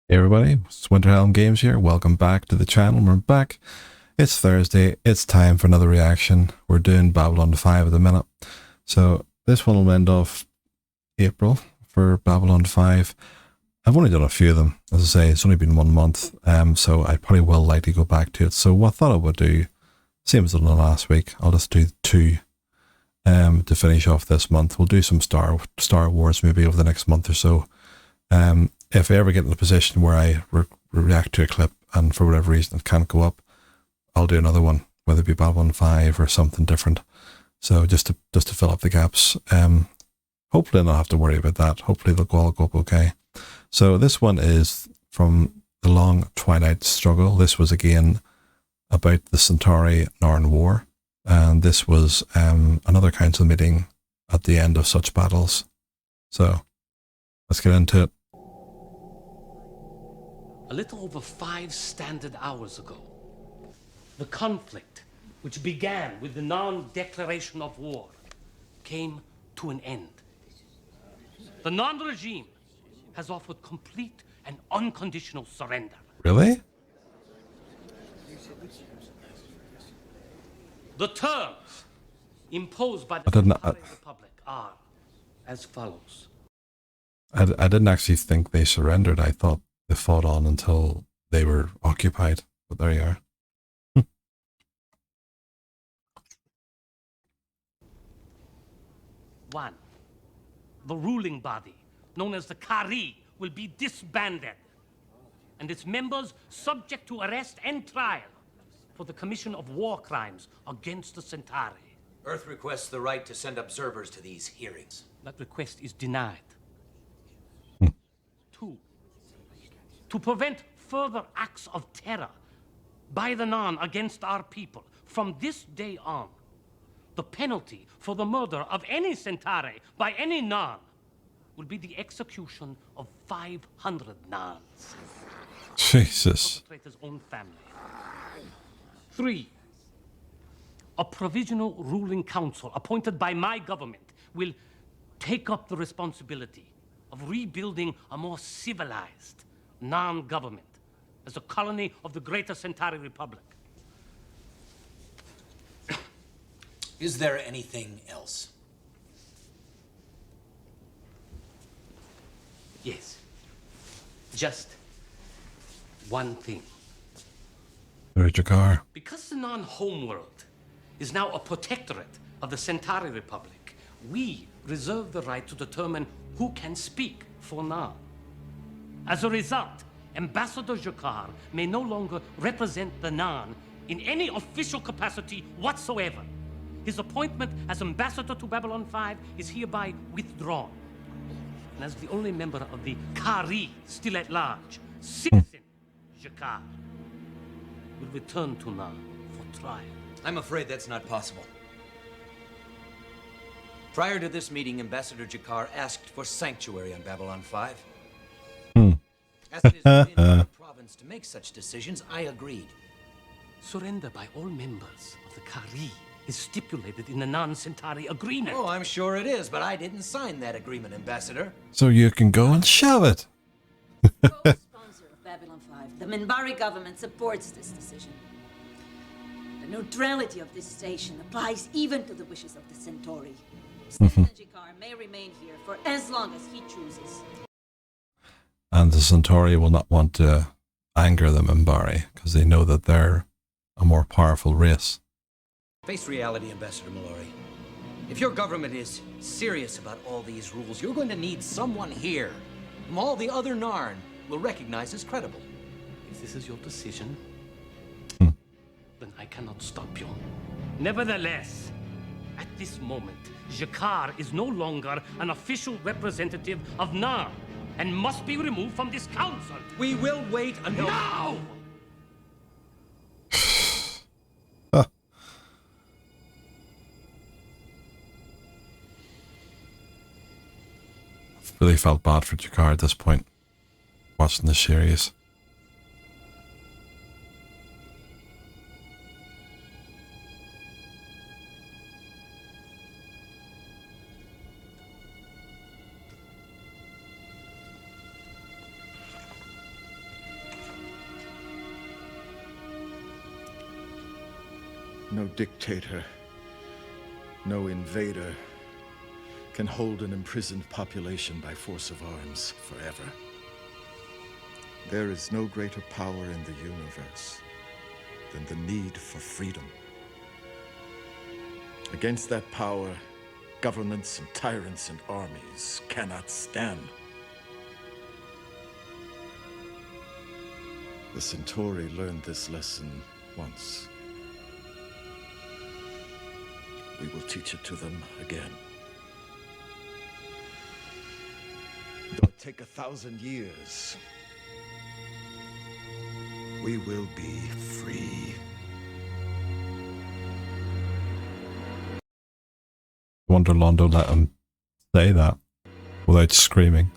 Hey everybody, it's WinterhelmGames here. Welcome back to the channel. We're back. It's Thursday. It's time for another reaction. We're doing Babylon 5 at the minute. So this one will end off April for Babylon 5. I've only done a few of them. As I say, it's only been 1 month. So I probably will likely go back to it. So what I thought I would do, same as I done last week, I'll just do two to finish off this month. We'll do some Star Wars maybe over the next month or so. If I ever get in a position where I react to a clip and for whatever reason it can't go up, I'll do another one, whether it be Babylon 5 or something different. So just to fill up the gaps. Hopefully I'll not have to worry about that. Hopefully they'll all go up okay. So this one is from the Long Twilight Struggle. This was again about the Centauri-Narn War. And this was another council meeting at the end of such battles. So let's get into it. A little over 5 standard hours ago, the conflict, which began with the Naarn declaration of war, came to an end. The Naarn regime has offered complete and unconditional surrender. Really? The terms imposed by the Centauri Republic are as follows. I didn't actually think they surrendered. I thought they fought on until they were occupied. But there you are. 1. The ruling body, known as the Kari, will be disbanded, and its members subject to arrest and trial for the commission of war crimes against the Centauri. Earth requests the right to send observers to these hearings. That request is denied. 2. To prevent further acts of terror by the Naarn against our people, from this day on, the penalty for the murder of any Centauri by any Naarn will be the execution of 500 Naarns. Jesus. The perpetrator's own family. 3. A provisional ruling council appointed by my government will take up the responsibility of rebuilding a more civilized Naarn government as a colony of the Greater Centauri Republic. Is there anything else? Yes. Just one thing. Where's your car? Because the Naarn homeworld is now a protectorate of the Centauri Republic, we reserve the right to determine who can speak for Naarn. As a result, Ambassador Jakar may no longer represent the Naarn in any official capacity whatsoever. His appointment as ambassador to Babylon 5 is hereby withdrawn. And as the only member of the Kari still at large, citizen Jakar will return to Naarn for trial. I'm afraid that's not possible. Prior to this meeting, Ambassador Jakar asked for sanctuary on Babylon 5. As it is within the province to make such decisions, I agreed. Surrender by all members of the Kari is stipulated in the Naarn Centauri agreement. Oh, I'm sure it is, but I didn't sign that agreement, Ambassador. So you can go and shove it. Co-sponsor of Babylon 5, the Minbari government supports this decision. The neutrality of this station applies even to the wishes of the Centauri. Citizen Jakar may remain here for as long as he chooses. And the Centauri will not want to anger the Minbari because they know that they're a more powerful race. Face reality, Ambassador Mallory. If your government is serious about all these rules, you're going to need someone here whom all the other Naarn will recognize as credible. If this is your decision, then I cannot stop you. Nevertheless, at this moment, Jakar is no longer an official representative of Naarn and must be removed from this council. We will wait until... No! Really felt bad for Jakar at this point, watching the series. No dictator, no invader can hold an imprisoned population by force of arms forever. There is no greater power in the universe than the need for freedom. Against that power, governments and tyrants and armies cannot stand. The Centauri learned this lesson once. We will teach it to them again. Though it take 1,000 years, we will be free. I wonder Londo let him say that without screaming.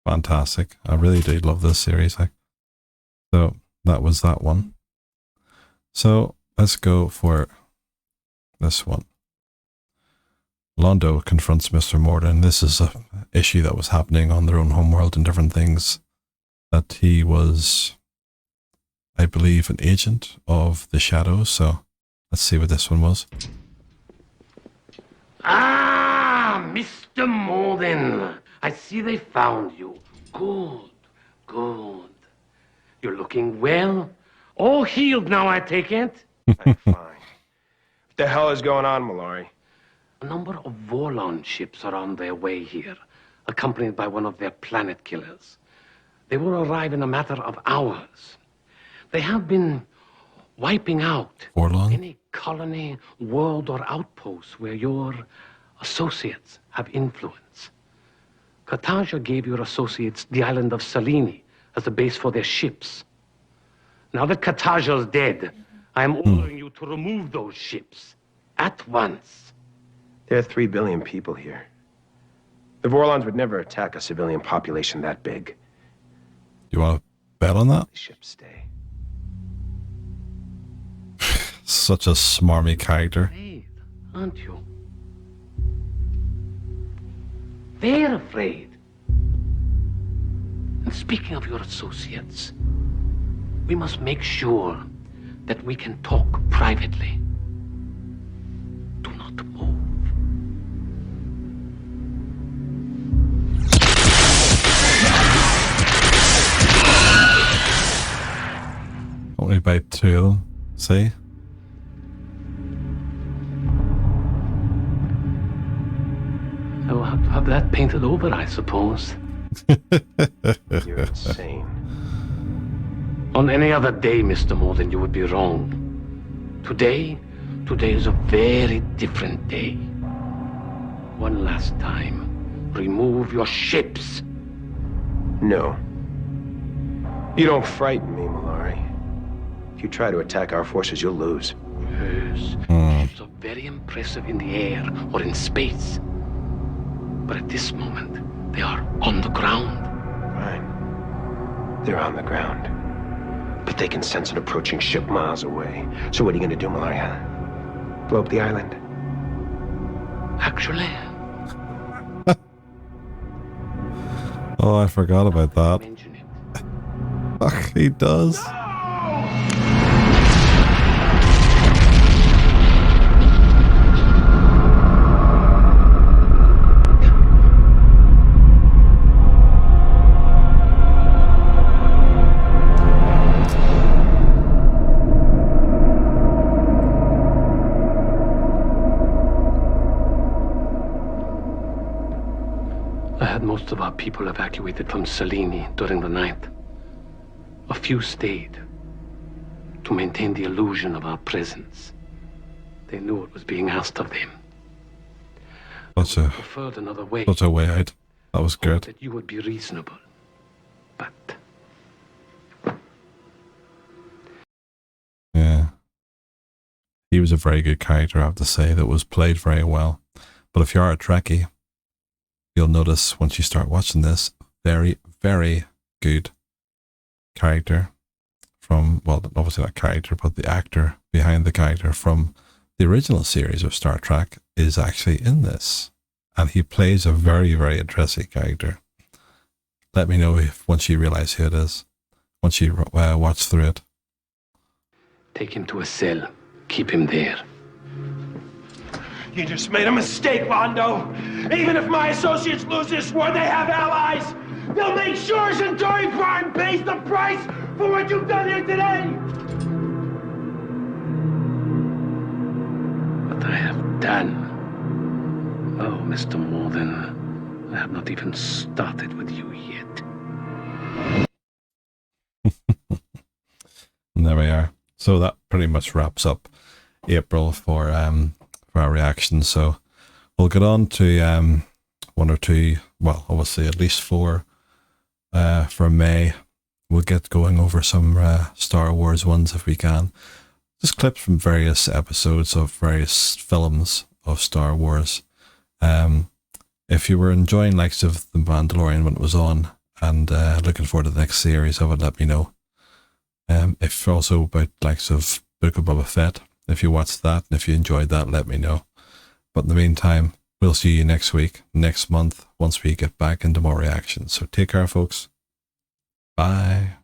Fantastic. I really do love this series. So that was that one. So let's go for this one. Londo confronts Mr. Morden. This is a issue that was happening on their own homeworld and different things. That he was, I believe, an agent of the Shadows. So let's see what this one was. Ah, Mr. Morden. I see they found you. Good, good. You're looking well. All healed now, I take it? I'm fine. What the hell is going on, Mallory? A number of Vorlon ships are on their way here, accompanied by one of their planet killers. They will arrive in a matter of hours. They have been wiping out Vorlon? any colony, world, or outpost where your associates have influence. Cartagia gave your associates the island of Salini as a base for their ships. Now that Cartagia's dead, I am ordering you to remove those ships at once. There are 3 billion people here. The Vorlons would never attack a civilian population that big. You want to bet on that? The ships stay. Such a smarmy character. Afraid, aren't you? They're afraid. And speaking of your associates, we must make sure that we can talk privately. Do not move. Only by 2 of them. See? I will have to have that painted over, I suppose. You're insane. On any other day, Mr. Morden, you would be wrong. Today is a very different day. One last time, remove your ships. No. You don't frighten me, Mallory. If you try to attack our forces, you'll lose. Yes, ships are very impressive in the air or in space. But at this moment, they are on the ground. Fine. They're on the ground. But they can sense an approaching ship miles away. So what are you going to do, Mallory, huh? Blow up the island? Actually, Oh, I forgot about that. mention it. Fuck, he does. I had most of our people evacuated from Salini during the night. A few stayed to maintain the illusion of our presence. They knew it was being asked of them. Preferred another way. Such a way out. That was good. That you would be reasonable. But Yeah. He was a very good character, I have to say, that was played very well. But if you are a Trekkie, you'll notice once you start watching this, very, very good character from, well, obviously not character, but the actor behind the character from the original series of Star Trek is actually in this, and he plays a very, very interesting character. Let me know if once you realize who it is, once you watch through it. Take him to a cell. Keep him there. You just made a mistake, Londo. Even if my associates lose this war, they have allies. They'll make sure Centauri-Narn pays the price for what you've done here today. What I have done. Oh, Mr. Morden, I have not even started with you yet. And there we are. So that pretty much wraps up April for our reaction. So we'll get on to one or two, well, obviously at least four for May. We'll get going over some Star Wars ones if we can. Just clips from various episodes of various films of Star Wars. If you were enjoying likes of The Mandalorian when it was on and looking forward to the next series of it, let me know. If also about likes of Book of Boba Fett, if you watched that and if you enjoyed that, let me know. But in the meantime, we'll see you next week, next month, once we get back into more reactions. So take care, folks. Bye.